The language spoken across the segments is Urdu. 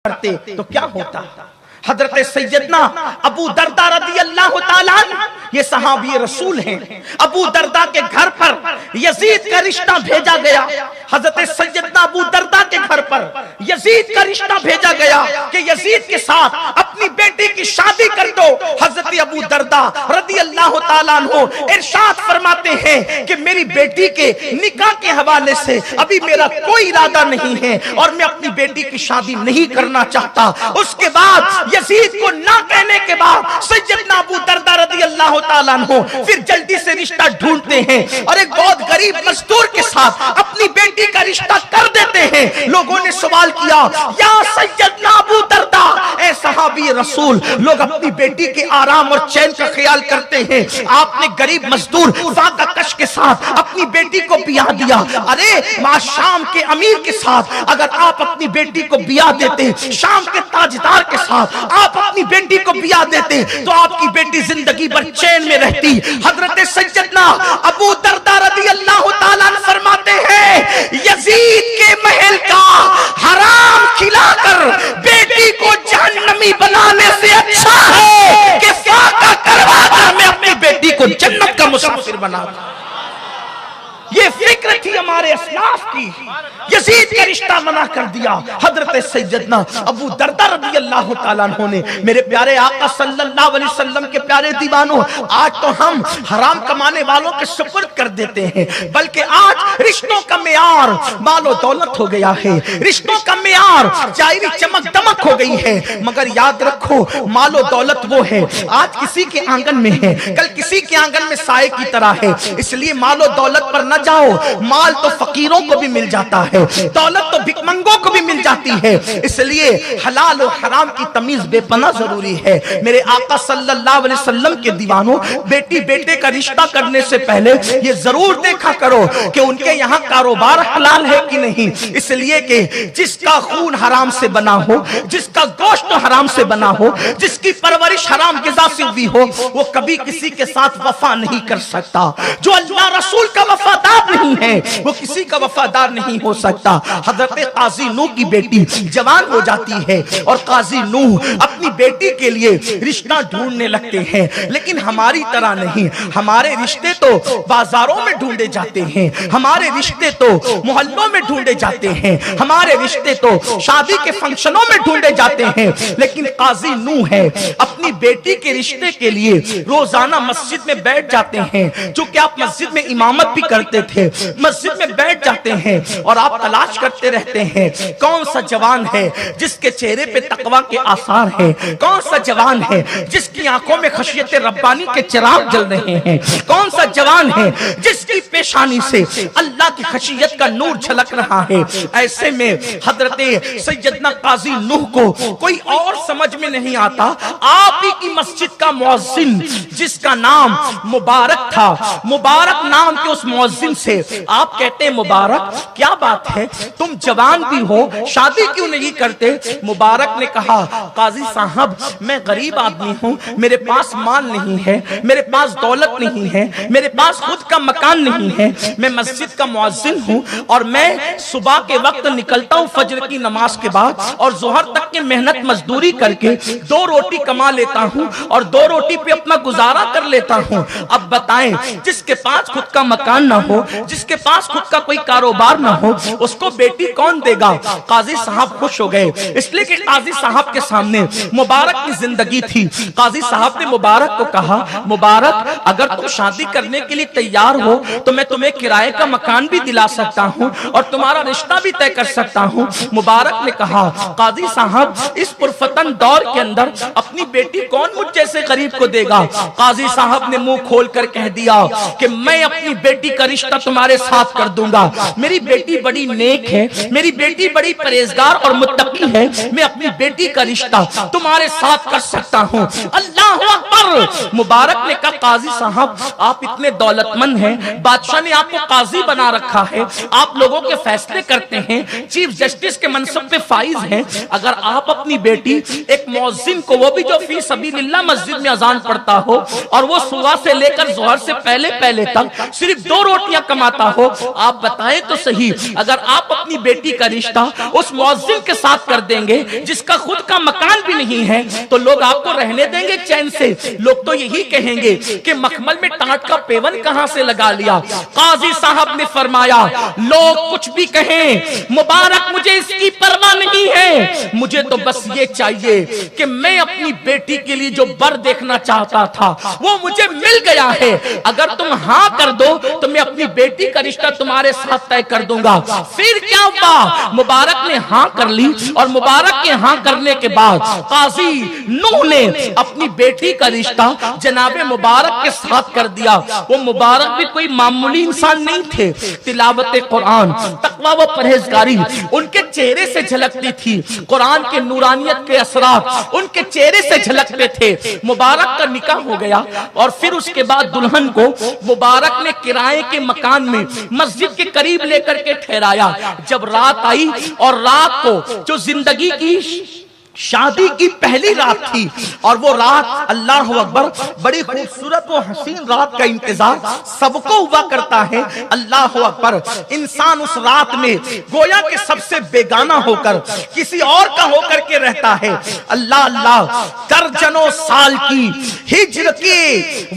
پڑھتے تو کیا ہوتا؟ حضرت سیدنا ابو دردہ رضی اللہ تعالیٰ عنہ یہ صحابی رسول ہیں، ابو دردہ کے گھر پر یزید کا رشتہ بھیجا گیا، حضرت سیدنا ابو دردہ کے گھر پر یزید کا رشتہ بھیجا گیا کہ یزید کے ساتھ اپنی بیٹی کی شادی کر دو۔ حضرت ابو دردہ رضی اللہ تعالیٰ عنہ ارشاد فرماتے ہیں کہ میری بیٹی کے نکاح کے حوالے سے ابھی میرا کوئی ارادہ نہیں ہے اور میں اپنی بیٹی کی شادی نہیں کرنا چاہتا۔ اس کے بعد یزید کو نہ کہنے کے بعد سیدنا ابو دردہ رضی اللہ تعالیٰ عنہ پھر جلدی سے رشتہ ڈھونڈتے ہیں اور ایک بہت غریب مزدور کے ساتھ اپنی بیٹی کا رشتہ کر دیتے ہیں۔ لوگوں نے سوال کیا، یا سیدنا ابو دردہ، اے صحابی رسول، لوگ اپنی بیٹی کے آرام اور چین کا خیال کرتے ہیں، آپ نے غریب مزدور فاقہ کش کے ساتھ اپنی بیٹی کو بیاہ دیا۔ ارے شام کے امیر کے ساتھ اگر آپ اپنی بیٹی کو بیاہ دیتے، شام کے تاجدار کے ساتھ آپ اپنی بیٹی کو بیاہ دیتے تو آپ کی بیٹی زندگی بھر چین میں رہتی۔ حضرت سیدنا ابو دردہ رضی اللہ تعالیٰ عنہ فرماتے ہیں یزید کے محل کا حرام کھلا کر بیٹی کو جہنمی بنانے سے اچھا ہے کہ فاقہ کروا کر میں اپنی بیٹی کو جنت کا مسافر بنا دوں۔ یہ فکر تھی ہمارے اسلاف کی، یزید کا رشتہ منع کر دیا۔ حضرت سیدنا ابو دردہ رضی اللہ تعالیٰ عنہ نے، میرے پیارے آقا صلی اللہ علیہ وسلم کے پیارے دیوانوں، آج تو ہم حرام کمانے والوں کے سپرد کر دیتے ہیں، بلکہ آج رشتوں کا معیار مال و دولت ہو گیا ہے، رشتوں کا معیار ظاہری چمک دمک ہو گئی ہے۔ مگر یاد رکھو مال و دولت وہ ہے، آج کسی کے آنگن میں ہے، کل کسی کے آنگن میں سائے کی طرح ہے۔ اس لیے مال و دولت پر نہ جاؤ، مال تو فقیروں کو بھی مل جاتا ہے، دولت تو بھکمنگوں کو بھی مل جاتی ہے۔ اس لیے حلال و حرام کی تمیز بے پناہ ضروری ہے۔ میرے آقا صلی اللہ علیہ وسلم کے دیوانوں، بیٹی بیٹے کا رشتہ کرنے سے پہلے یہ ضرور دیکھا کرو کہ ان کے یہاں کاروبار حلال ہے کہ نہیں، اس لیے کہ جس کا خون حرام سے بنا ہو، جس کا گوشت حرام سے بنا ہو، جس کی پرورش حرام غذا سے ہوئی ہو، وہ کبھی کسی کے ساتھ وفا نہیں کر سکتا۔ جو اللہ رسول کا وفادار نہیں ہے وہ کسی کا وفادار نہیں ہو سکتا۔ حضرت قاضی نوح کی بیٹی جوان ہو جاتی ہے اور قاضی نوح اپنی بیٹی کے لیے رشتہ ڈھونڈنے لگتے ہیں، لیکن ہماری طرح نہیں۔ ہمارے رشتے تو بازاروں میں ڈھونڈے جاتے ہیں، ہمارے رشتے تو محلوں میں ڈھونڈے جاتے ہیں، ہمارے رشتے تو شادی کے فنکشنوں میں ڈھونڈے جاتے ہیں، لیکن قاضی نوح ہے اپنی بیٹی کے رشتے کے لیے روزانہ مسجد میں بیٹھ جاتے ہیں۔ جو کہ آپ مسجد میں امامت بھی کرتے تھے، مسجد میں بیٹھ جاتے ہیں اور آپ تلاش کرتے رہتے ہیں کون سا جوان ہے جس کے چہرے پہ تقویٰ کے آثار ہیں، کون سا جوان ہے جس کی آنکھوں میں خشیت ربانی کے چراغ جل رہے ہیں، کون سا جوان ہے جس کی پیشانی سے اللہ کی خشیت کا نور جھلک رہا ہے۔ ایسے میں حضرت سیدنا قاضی نوح کو کوئی اور سمجھ میں نہیں آتا، آپ ہی کی مسجد کا مؤذن جس کا نام مبارک تھا، مبارک نام کے اس مؤذن سے آپ کہتے ہیں مبارک کیا بات ہے، تم جوان بھی ہو شادی کیوں نہیں کرتے؟ مبارک نے کہا قاضی صاحب میں غریب آدمی ہوں، میرے پاس مال نہیں ہے، میرے پاس دولت نہیں ہے، میرے پاس خود کا مکان نہیں ہے، میں مسجد کا مؤذن ہوں اور میں صبح کے وقت نکلتا ہوں فجر کی نماز کے بعد اور ظہر تک کی محنت مزدوری کر کے 2 روٹی کما لیتا ہوں اور 2 روٹی پہ اپنا گزارا کر لیتا ہوں۔ اب بتائیں جس کے پاس خود کا مکان نہ ہو، جس کے پاس خود کا کوئی کاروبار نہ ہو، اس کو بیٹی کون دے گا؟ قاضی صاحب خوش ہو گئے، اس لیے کہ قاضی صاحب کے سامنے مبارک کی زندگی تھی۔ قاضی صاحب نے مبارک کو کہا مبارک اگر تم شادی کرنے کے لیے تیار ہو تو میں تمہیں کرائے کا مکان بھی دلا سکتا ہوں اور تمہارا رشتہ بھی طے کر سکتا ہوں۔ مبارک نے کہا قاضی صاحب اس پرفتن دور کے اندر اپنی بیٹی کون مجھ جیسے غریب کو دے گا؟ قاضی صاحب نے منہ کھول کر کہہ دیا کہ میں اپنی بیٹی کا رشتہ تمہارے ساتھ کر دوں گا، میری بیٹی بڑی نیک ہے، میری بیٹی بڑی پرہیزگار اور متقی ہے، میں اپنی بیٹی کا رشتہ تمہارے ساتھ کر سکتا ہوں۔ اللہ اکبر! مبارک نے کہا قاضی صاحب آپ اتنے دولت مند ہیں، بادشاہ نے آپ کو قاضی بنا رکھا ہے، آپ لوگوں کے فیصلے کرتے چیف جسٹس کے منصب پہ فائز ہیں، اگر آپ اپنی بیٹی ایک مؤذن کو وہ بھی جو فی سبیل اللہ مسجد میں اذان پڑھتا ہو اور وہ صبح سے لے کر ظہر سے پہلے پہلے تک صرف 2 روٹیاں کماتا ہو، آپ بتائیں تو صحیح، اگر آپ اپنی بیٹی کا رشتہ اس مؤذن کے ساتھ کر دیں گے جس کا خود کا مکان بھی نہیں ہے تو لوگ آپ کو رہنے دیں گے چین سے؟ لوگ تو یہی کہیں گے کہ مخمل میں ٹانٹ کا پیون کہاں سے لگا لیا۔ قاضی صاحب نے فرمایا لوگ کچھ بھی کہیں مبارک مجھے اس کی پرواہ نہیں ہے، مجھے تو بس یہ چاہیے کہ میں اپنی بیٹی کے لیے جو بر دیکھنا چاہتا تھا وہ مجھے مل گیا ہے، اگر تم ہاں کر دو تو میں اپنی بیٹی کا رشتہ تمہارے ساتھ طے کر دوں گا۔ پھر کیا ہوا؟ مبارک نے ہاں کر لی، اور مبارک کے ہاں کرنے کے بعد قاضی نوح نے اپنی بیٹی کا رشتہ جناب مبارک کے ساتھ کر دیا۔ وہ مبارک بھی کوئی معمولی انسان نہیں تھے، تلاوت قرآن، تقوی و پرہیزگاری ان کے چہرے سے جھلکتی تھی، قرآن کے نورانیت کے اثرات ان کے چہرے سے جھلکتے تھے۔ مبارک کا نکاح ہو گیا اور پھر اس کے بعد دلہن کو مبارک نے کرائے کے مکان میں مسجد کے قریب لے کر کے ٹھہرایا۔ جب رات آئی اور رات کو جو زندگی کی شادی کی پہلی رات تھی اور وہ رات اللہ اکبر بڑی خوبصورت و حسین رات کا انتظار سب کو ہوا کرتا ہے۔ اللہ اکبر، انسان اس رات میں گویا کہ سب سے بیگانہ ہو کر کسی اور کا ہو کر کے رہتا ہے۔ اللہ اللہ، درجنوں سال کی ہجر کے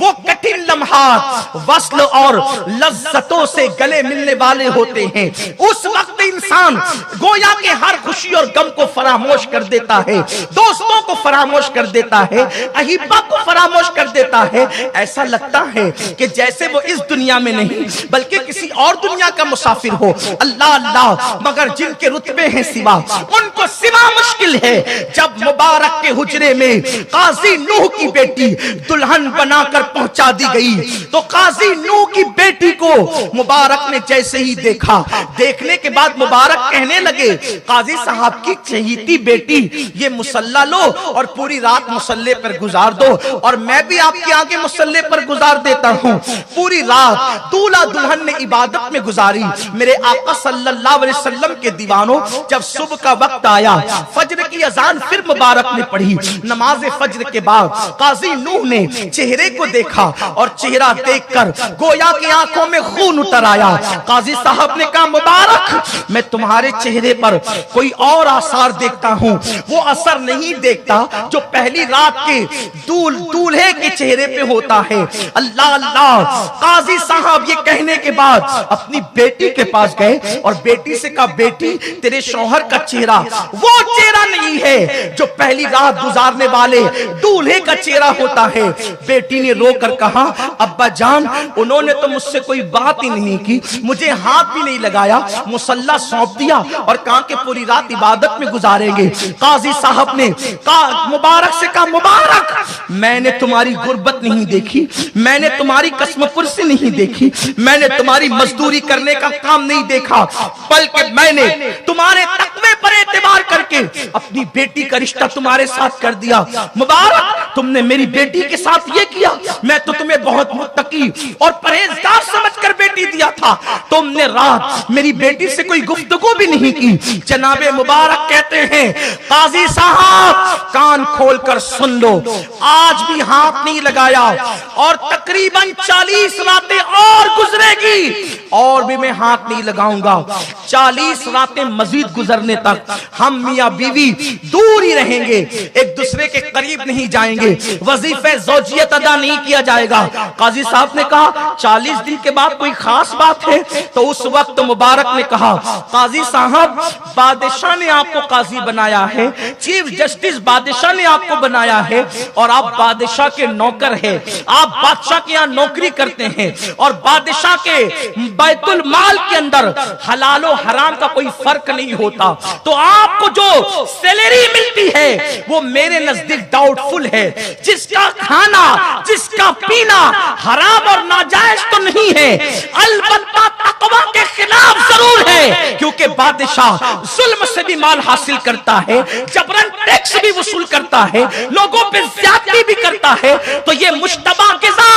وہ کٹھن لمحات وصل اور لذتوں سے گلے ملنے والے ہوتے ہیں۔ اس وقت انسان گویا کہ ہر خوشی اور غم کو فراموش کر دیتا ہے، دوستوں کو فراموش کر دیتا ہے، احبہ کو فراموش کر دیتا ہے۔ ایسا لگتا ہے کہ جیسے وہ اس دنیا میں نہیں بلکہ کسی اور دنیا کا مسافر ہو۔ اللہ اللہ، مگر جن کے رتبے ہیں سوا، ان کو سوا مشکل ہے۔ جب مبارک کے حجرے میں قاضی نوح کی بیٹی دلہن بنا کر پہنچا دی گئی تو قاضی نوح کی بیٹی کو مبارک نے جیسے ہی دیکھا، دیکھنے کے بعد مبارک کہنے لگے قاضی صاحب کی چہیتی بیٹی یہ مسلح لو اور پوری رات مسلح پر گزار دو، اور میں بھی آپ کے آگے مسلح پر گزار دیتا ہوں۔ پوری رات دولہا دلہن نے عبادت میں گزاری۔ میرے آقا صلی اللہ علیہ وسلم کے دیوانوں، جب صبح کا وقت آیا، فجر کی اذان پھر مبارک نے پڑھی۔ نماز فجر کے بعد قاضی نوح نے چہرے کو دیکھا اور چہرہ دیکھ کر گویا کی آنکھوں میں خون اتر آیا۔ قاضی صاحب نے کہا مبارک، میں تمہارے چہرے پر کوئی اور آثار دیکھتا ہوں، وہ اثر نہیں دیکھتا جو پہلی رات کے دولہے کے چہرے پہ ہوتا ہے۔ اللہ اللہ، قاضی صاحب یہ کہنے کے بعد اپنی بیٹی کے پاس گئے اور بیٹی سے کہا بیٹی، تیرے شوہر کا چہرہ وہ چہرہ نہیں ہے جو پہلی رات گزارنے والے دولہے کا چہرہ ہوتا ہے۔ بیٹی نے رو کر کہا ابا جان، انہوں نے تو مجھ سے کوئی بات ہی نہیں کی، مجھے ہاتھ بھی نہیں لگایا، مصلی سونپ دیا اور کہا کہ پوری رات عبادت میں گزاریں گے۔ قاضی صاحب نے مبارک سے کہا مبارک، میں نے تمہاری غربت نہیں دیکھی، میں نے تمہاری قسم پرسی نہیں دیکھی، میں نے تمہاری مزدوری کرنے کا کام نہیں دیکھا، بلکہ میں نے تمہارے تقوی پر اعتبار کر کے اپنی بیٹی کا رشتہ تمہارے ساتھ کر دیا۔ مبارک، تم نے میری بیٹی کے ساتھ یہ کیا، میں تو تمہیں بہت متقی اور پرہیزگار سمجھ کر بیٹی دیا تھا، تم نے رات میری بیٹی سے کوئی گفتگو بھی نہیں کی۔ جناب مبارک کہتے ہیں قاضی صاحب کان کھول کر سن لو، آج بھی ہاتھ نہیں لگایا اور تقریباً 40 راتیں اور گزرے گی اور بھی میں ہاتھ نہیں لگاؤں گا۔ 40 راتیں مزید گزرنے تک ہم میاں بیوی دور ہی رہیں گے، ایک دوسرے کے قریب نہیں جائیں گے، وظیفہ زوجیت ادا نہیں کیا جائے گا۔ قاضی صاحب نے کہا 40 دن کے بعد کوئی خاص بات ہے؟ تو اس وقت مبارک نے کہا قاضی صاحب، بادشاہ نے آپ کو قاضی بنایا ہے، چیف جسٹس بادشاہ نے آپ کو بنایا ہے اور آپ بادشاہ کے نوکر ہیں، آپ بادشاہ کے یہاں نوکری کرتے ہیں اور بادشاہ کے بیت المال کے اندر حلال و حرام کا کوئی فرق نہیں ہوتا، تو آپ کو جو سیلری ملتی ہے وہ میرے نزدیک ڈاؤٹ فل ہے، جس کا کھانا جس کا پینا حرام اور ناجائز تو نہیں ہے، البتہ تقوی کے خلاف ضرور ہے، کیونکہ بادشاہ ظلم سے بھی مال حاصل کرتا ہے، جبرن ٹیکس بھی وصول کرتا ہے، لوگوں پہ زیادتی بھی کرتا ہے، تو یہ مشتبہ غذا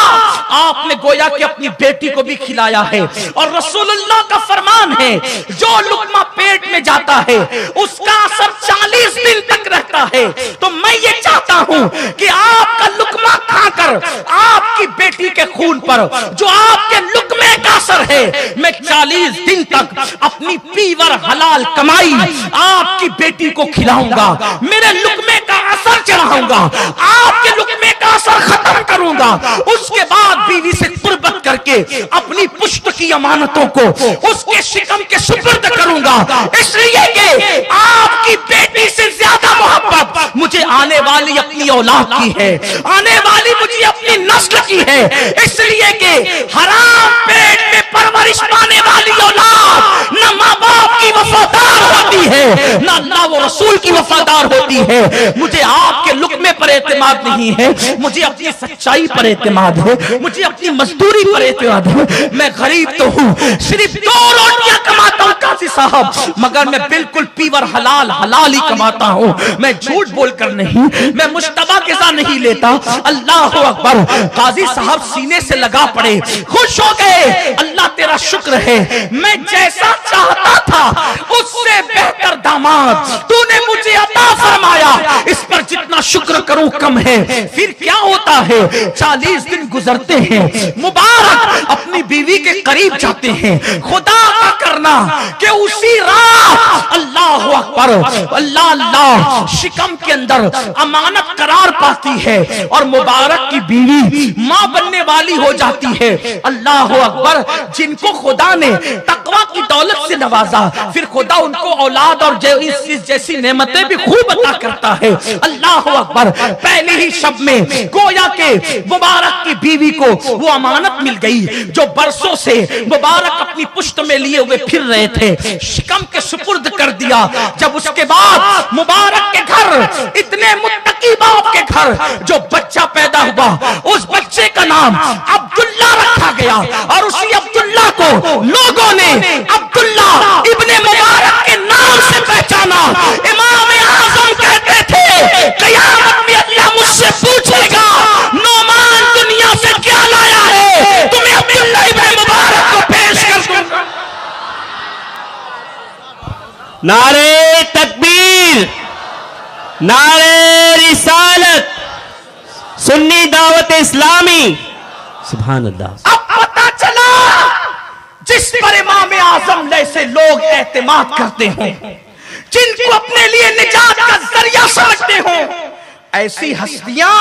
آپ نے گویا کہ اپنی بیٹی کو بھی کھلایا ہے، اور رسول اللہ کا فرمان ہے جو لقمہ پیٹ میں جاتا ہے اس کا اثر 40 دن تک رہتا ہے۔ تو میں یہ چاہتا چاہتا ہوں کہ آپ کا لقمہ کھا کر آپ کی بیٹی کے خون پر جو آپ کے لقمے کا اثر ہے، میں 40 دن تک اپنی پیور حلال کمائی آپ کی بیٹی کو کھلاؤں گا، میرے لقمے کا اثر چڑھاؤں گا، آپ کے لقمے کا اثر ختم کروں گا، اس کے بعد بیوی سے قربت کر کے اپنی پشت کی امانتوں کو اس کے شکم کے سپرد کروں گا، اس لیے کہ آپ کی بیٹی سے زیادہ محبت مجھے آنے والی اپنی اولاد کی ہے، آنے والی مجھے اپنی نسل کی ہے، اس لیے کہ حرام پیٹ میں پرورش پانے والی اولاد نہ ماں باپ کی وفادار ہوتی ہے نہ اللہ و رسول کی وفادار ہوتی ہے۔ مجھے آپ کے لقمے پر اعتماد نہیں ہے، مجھے اپنی سچائی پر اعتماد ہے، مجھے اپنی مزدوری پر اعتماد ہے۔ میں غریب تو ہوں، صرف 2 روٹیاں کماتا ہوں قاضی صاحب، مگر میں بالکل پیور حلال ہی کماتا ہوں، میں جھوٹ بول کر نہیں، میں مشتبہ کے ساتھ نہیں لیتا۔ اللہ اکبر۔ قاضی صاحب سینے سے لگا پڑے، خوش ہو گئے۔ اللہ تیرا شکر ہے، میں جیسا چاہتا تھا اس سے بہتر داماد تو نے مجھے عطا فرمایا، اس پر جتنا شکر کروں کم ہے۔ پھر کیا ہوتا ہے، 40 دن گزرتے ہیں، مبارک اپنی بیوی کے قریب جاتے ہیں، خدا کا کرنا کہ اسی رات اللہ اکبر اللہ اللہ شکم کے اندر امانت قرار پاتی ہے اور مبارک کی بیوی ماں بننے والی ہو جاتی ہے۔ اللہ اکبر۔ جن کو خدا نے تقوی کی دولت سے نوازا، پھر خدا ان کو اولاد اور جیسی نعمتیں بھی خوب عطا کرتا ہے۔ اللہ اکبر۔ پہلی ہی شب میں گویا کہ مبارک کی بیوی کو وہ امانت مل گئی جو برسوں سے مبارک اپنی پشت میں لیے ہوئے پھر رہے تھے، شکم کے سپرد کر دیا۔ جب اس کے بعد مبارک کے گھر، اتنے متقی باپ کے گھر جو بچہ پیدا ہوا، اس بچے کا نام عبداللہ رکھا گیا، اور اسی عبداللہ کو لوگوں نے عبداللہ ابن مبارک کے نام سے پہچانا۔ امام اعظم کہتے تھے قیامت میں اللہ مجھ سے پوچھے گا نعمان دنیا سے کیا لایا ہے، تمہیں عبداللہ ابن مبارک کو پیش کر دوں گا۔ نعرہ تکبیر، نعرہ رسالت، سنی دعوت اسلامی، سبحان اللہ۔ اب پتا چلا جس پر امام اعظم جیسے لوگ اعتماد کرتے ہوں، جن کو اپنے لیے نجات کا ذریعہ سمجھتے ہوں، ایسی ہستیاں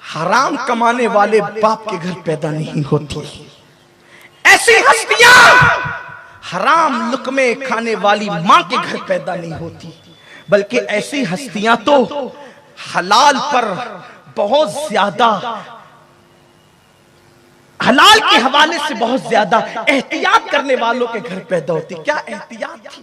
حرام کمانے والے باپ کے گھر پیدا نہیں ہوتی، ایسی ہستیاں حرام لقمے کھانے والی ماں کے گھر پیدا نہیں ہوتی، بلکہ ایسی ہستیاں تو حلال پر بہت زیادہ، حلال کے حوالے سے بہت زیادہ احتیاط کرنے والوں کے گھر پیدا ہوتی۔ کیا احتیاط تھی؟